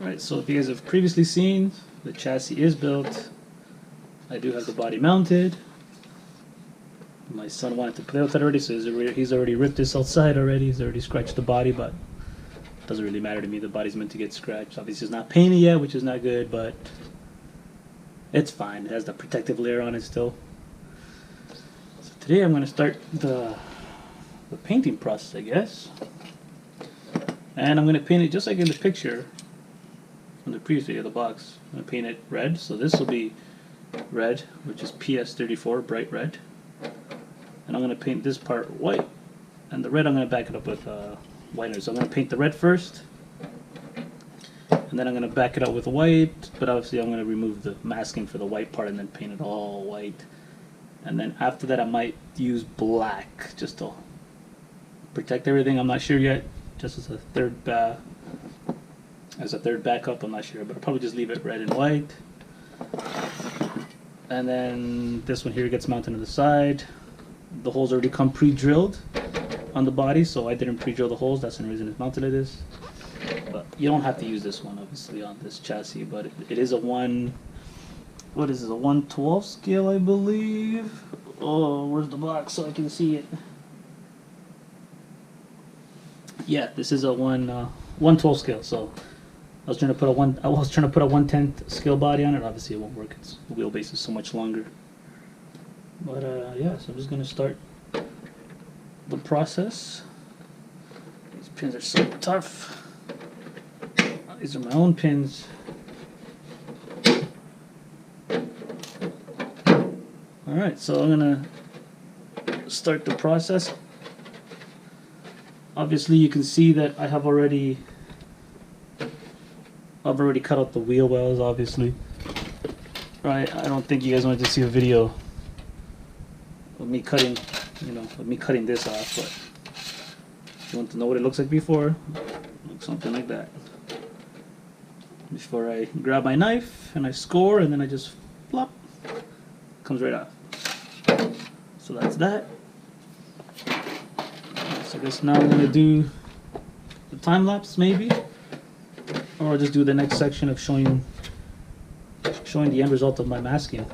Alright, so if you guys have previously seen, the chassis is built. I do have the body mounted. My son wanted to play with it already, so he's already ripped this outside already. He's already scratched the body, but it doesn't really matter to me. The body's meant to get scratched. Obviously, it's not painted yet, which is not good, but it's fine. It has the protective layer on it still. So today I'm going to start the painting process, I guess. And I'm going to paint it just like in the picture from the previous video, the box. I'm going to paint it red, so this will be red, which is PS34, bright red. And I'm going to paint this part white, and the red I'm going to back it up with whitener. So I'm going to paint the red first, and then I'm going to back it up with white, but obviously I'm going to remove the masking for the white part and then paint it all white. And then after that I might use black just to protect everything. I'm not sure yet, just as a third backup. I'm not sure, but I'll probably just leave it red and white. And then this one here gets mounted to the side. The holes already come pre-drilled on the body, so I didn't pre-drill the holes. That's the reason it's mounted like this. But you don't have to use this one obviously on this chassis, but it is a 1/12 scale, I believe. Oh, where's the box so I can see it? Yeah, this is a 1/12 scale. So I was trying to put a 1/10 scale body on it. Obviously, it won't work. The wheelbase is so much longer. But yeah, so I'm just gonna start the process. These pins are so tough. These are my own pins. Alright, so I'm gonna start the process. Obviously you can see that I've already cut out the wheel wells, obviously. Right, I don't think you guys wanted to see a video of me cutting, this off, but if you want to know what it looks like before, it looks something like that. Before I grab my knife and I score, and then I just flop, comes right off. So that's that. So I guess now I'm gonna do the time lapse maybe, or I'll just do the next section of showing the end result of my masking,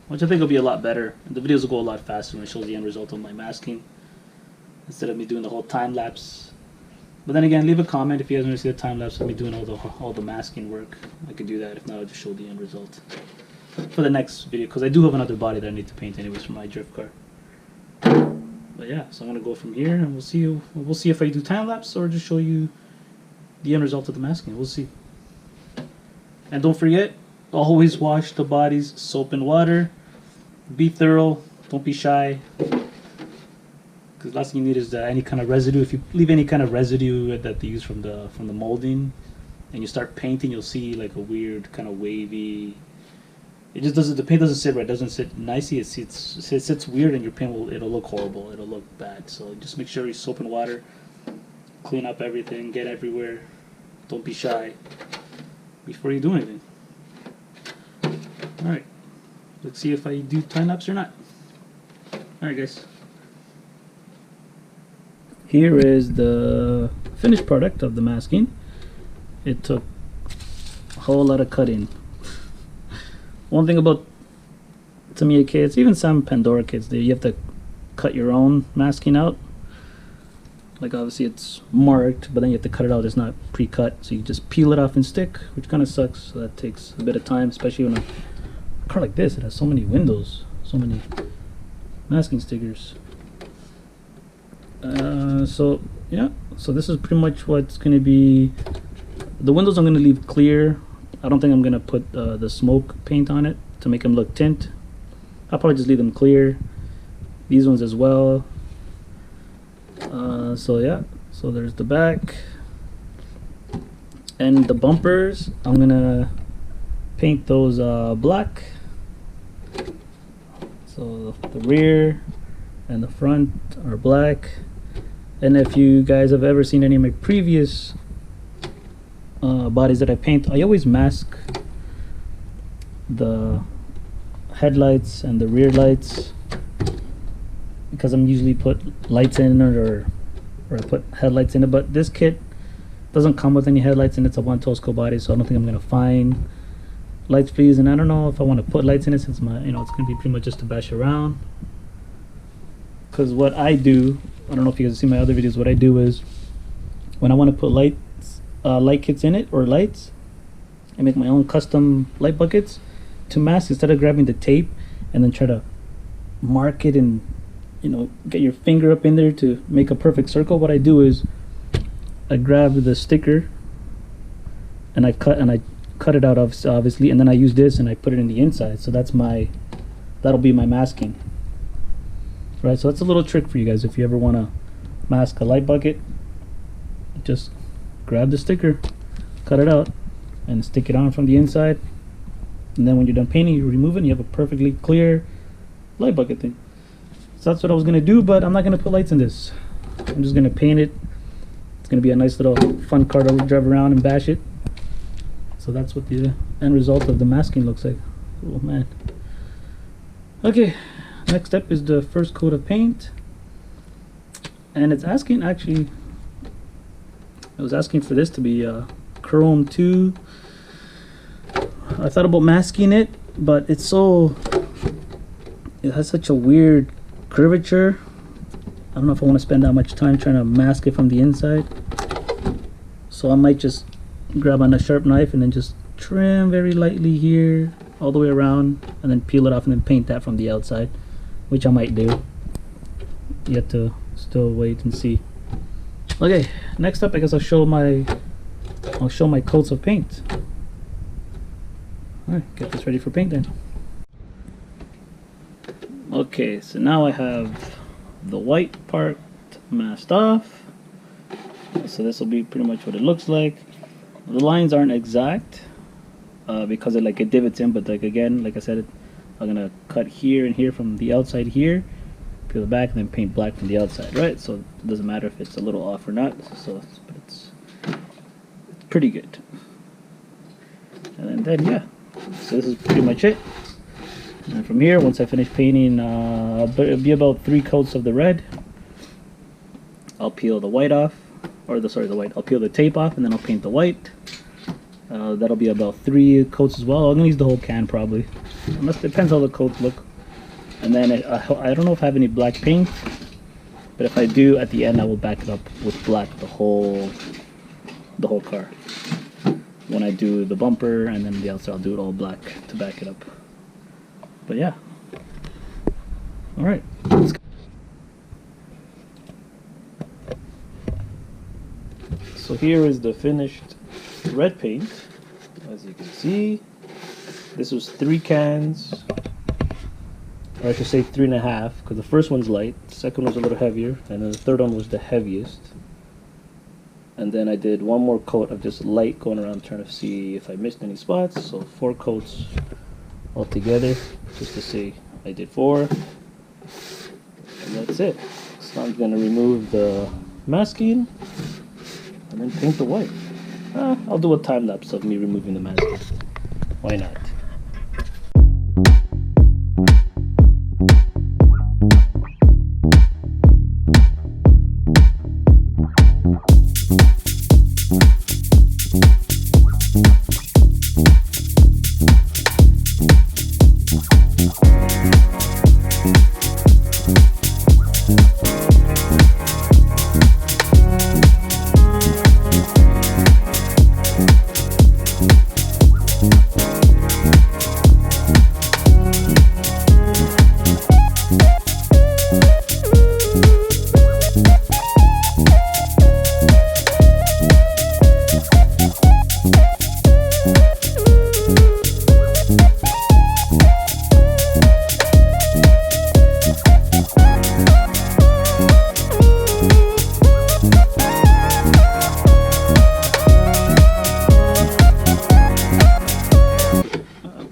which I think will be a lot better. The videos will go a lot faster when it shows the end result of my masking instead of me doing the whole time lapse. But then again, leave a comment if you guys want to see the time lapse of me doing all the masking work. I could do that. If not, I'll just show the end result for the next video, because I do have another body that I need to paint anyways for my drift car. But yeah, so I'm gonna go from here, and we'll see if I do time lapse or just show you the end result of the masking. We'll see. And don't forget, always wash the bodies soap and water. Be thorough. Don't be shy. Because last thing you need is any kind of residue. If you leave any kind of residue that they use from the molding, and you start painting, you'll see like a weird kind of wavy. It just doesn't. The paint doesn't sit right. It doesn't sit nicely. It sits weird, and your paint it'll look horrible. It'll look bad. So just make sure you soap and water. Clean up everything. Get everywhere. Don't be shy before you do anything. All right. Let's see if I do time lapse or not. All right, guys. Here is the finished product of the masking. It took a whole lot of cutting. One thing about Tamiya kits, even some Pandora kits, you have to cut your own masking out. Like obviously it's marked, but then you have to cut it out. It's not pre-cut, so you just peel it off and stick, which kind of sucks. So that takes a bit of time, especially when a car like this, it has so many windows, so many masking stickers. So yeah, so this is pretty much what's going to be. The windows I'm going to leave clear. I don't think I'm going to put the smoke paint on it to make them look tint. I'll probably just leave them clear. These ones as well. So yeah, so there's the back. And the bumpers, I'm going to paint those black. So the rear and the front are black. And if you guys have ever seen any of my previous bodies that I paint, I always mask the headlights and the rear lights, because I'm usually put lights in it, or I put headlights in it. But this kit, Doesn't come with any headlights, and it's a 1-12 body, so I don't think I'm gonna find lights for these. And I don't know if I want to put lights in it, since my, it's gonna be pretty much just to bash around. Because what I do, I don't know if you guys see my other videos, what I do is when I want to put lights, light kits in it, or lights, I make my own custom light buckets to mask, instead of grabbing the tape and then try to mark it and get your finger up in there to make a perfect circle. What I do is I grab the sticker and I cut it out, obviously, and then I use this and I put it in the inside. So that'll be my masking. Right, so that's a little trick for you guys. If you ever want to mask a light bucket, just grab the sticker, cut it out, and stick it on from the inside. And then when you're done painting, you remove it and you have a perfectly clear light bucket thing. So that's what I was going to do, but I'm not going to put lights in this. I'm just going to paint it. It's going to be a nice little fun car to drive around and bash it. So that's what the end result of the masking looks like. Oh man. Okay. Next step is the first coat of paint, and it's asking, actually it was asking for this to be chrome 2. I thought about masking it, but it has such a weird curvature. I don't know if I want to spend that much time trying to mask it from the inside, so I might just grab on a sharp knife and then just trim very lightly here all the way around, and then peel it off and then paint that from the outside, which I might do. You have to still wait and see. Okay, next up, I guess I'll show my coats of paint. Alright, get this ready for paint then. Okay, so now I have the white part masked off. So this will be pretty much what it looks like. The lines aren't exact because it divots in, but again, like I said, I'm gonna cut here and here from the outside here, peel it back, and then paint black from the outside, right? So it doesn't matter if it's a little off or not. But it's pretty good. And then yeah, so this is pretty much it. And from here, once I finish painting, it'll be about 3 coats of the red. I'll peel the white off, or the white. I'll peel the tape off, and then I'll paint the white. That'll be about 3 coats as well. I'm gonna use the whole can probably. Unless, depends how the coats look. And then I don't know if I have any black paint, but if I do, at the end I will back it up with black the whole car. When I do the bumper and then the outside, I'll do it all black to back it up. But yeah. All right. So here is the finished red paint. As you can see, this was 3 cans, or I should say 3.5, because the first one's light, the second one's a little heavier, and then the third one was the heaviest. And then I did 1 more coat of just light, going around trying to see if I missed any spots. So 4 coats altogether, just to say I did 4. And that's it. So I'm going to remove the masking and then paint the white. I'll do a time lapse of me removing the masking. Why not?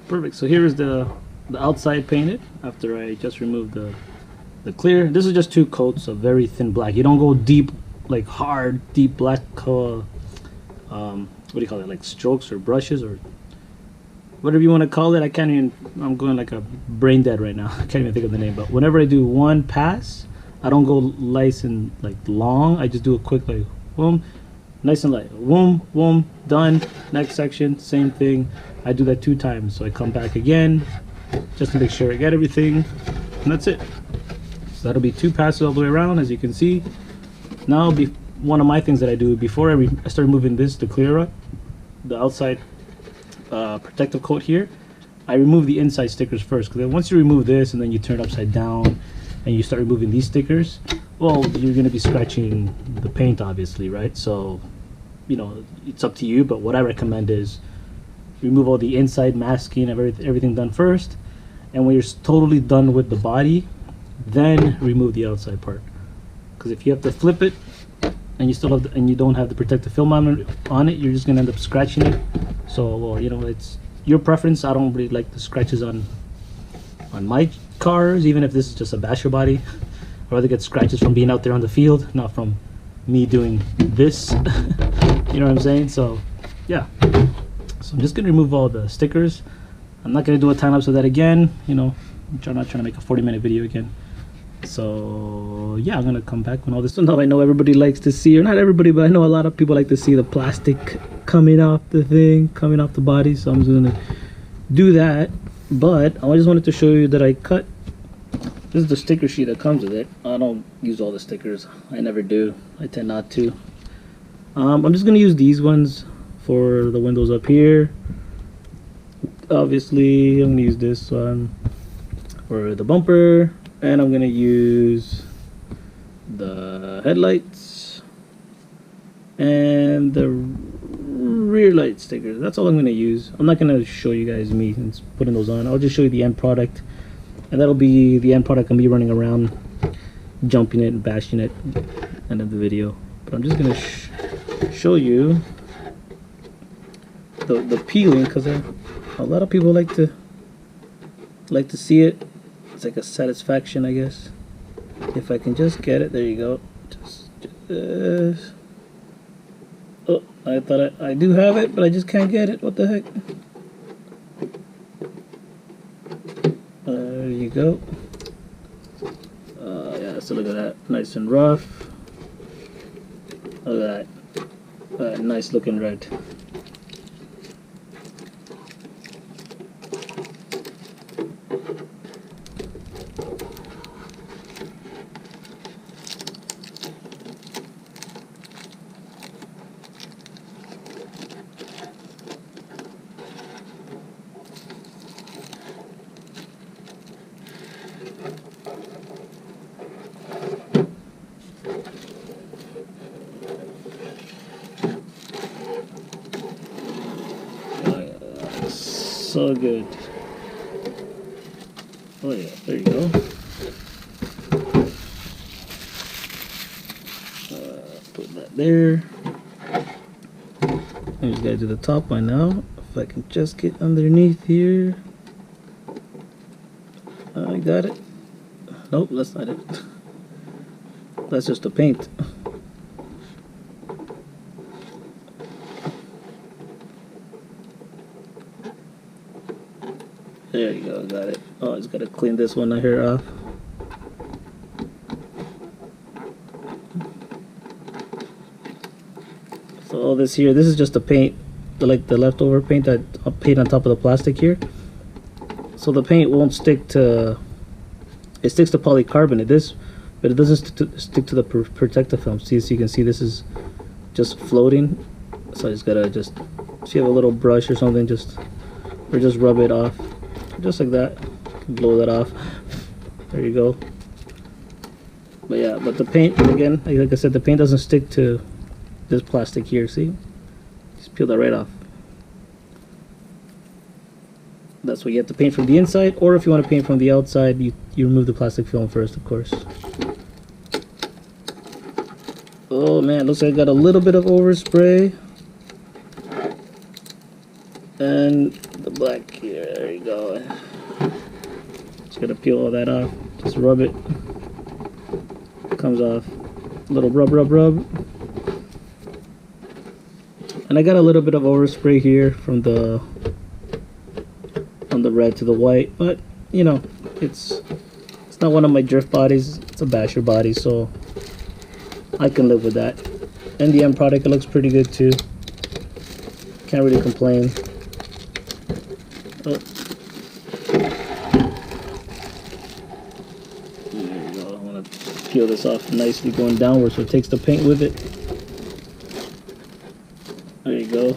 Perfect. So here is the outside painted after I just removed the clear. This is just 2 coats of very thin black. You don't go deep, like hard deep black what do you call it, like strokes or brushes or whatever you want to call it. I'm going like a brain dead right now. I can't even think of the name. But whenever I do 1 pass, I don't go nice and like long. I just do a quick like boom, nice and light. Boom, boom, done. Next section, same thing. I do that 2 times, so I come back again just to make sure I get everything, and that's it. So that'll be 2 passes all the way around, as you can see. Now, one of my things that I do before I start removing this to clear up the outside protective coat here, I remove the inside stickers first, because then once you remove this and then you turn it upside down and you start removing these stickers, well, you're going to be scratching the paint, obviously, right? So, you know, it's up to you, but what I recommend is remove all the inside masking and everything done first, and when you're totally done with the body, then remove the outside part. Because if you have to flip it and you still have and you don't have the protective film on it, you're just gonna end up scratching it. So, well, you know, it's your preference. I don't really like the scratches on my cars, even if this is just a basher body. I'd rather get scratches from being out there on the field, not from me doing this. You know what I'm saying? So yeah, so I'm just gonna remove all the stickers. I'm not gonna do a time lapse of that again. You know, I'm not trying to make a 40-minute video again. So yeah, I'm gonna come back when all this. So now I know everybody likes to see, or not everybody, but I know a lot of people like to see the plastic coming off the thing, coming off the body. So I'm just gonna do that. But I just wanted to show you that I cut. This is the sticker sheet that comes with it. I don't use all the stickers. I never do. I tend not to. I'm just gonna use these ones for the windows up here. Obviously, I'm gonna use this one for the bumper. And I'm gonna use the headlights and the rear light stickers. That's all I'm gonna use. I'm not gonna show you guys me putting those on. I'll just show you the end product, and that'll be the end product. I'm gonna be running around, jumping it and bashing it, end of the video. But I'm just gonna show you the peeling, because a lot of people like to see it. It's like a satisfaction, I guess. If I can just get it, there you go. Oh, I thought I do have it, but I just can't get it. What the heck? There you go. Yeah, so look at that, nice and rough. Look at that, nice looking red. So good. Oh yeah, there you go. Put that there. I just gotta do the top one now. If I can just get underneath here. I got it. Nope, that's not it. That's just the paint. There you go, got it. Oh, I just gotta clean this one here off. So all this here, this is just the paint, like the leftover paint that I paint on top of the plastic here. So the paint won't stick to, it sticks to polycarbonate, but it doesn't stick to the protective film. See, so you can see this is just floating. So I just gotta if you have a little brush or something, just rub it off. Just like that, blow that off. There you go. But yeah, but the paint, again, like I said, the paint doesn't stick to this plastic here. See, just peel that right off. That's what you have to paint from the inside, or if you want to paint from the outside, you remove the plastic film first, of course. Oh man, looks like I got a little bit of overspray. And the black here, there you go. Just gotta peel all that off. Just rub it. Comes off. A little rub. And I got a little bit of overspray here from the red to the white, but you know, it's not one of my drift bodies. It's a basher body, so I can live with that. And the end product, it looks pretty good too. Can't really complain. Oh. There we go. I want to peel this off nicely going downward so it takes the paint with it. There you go.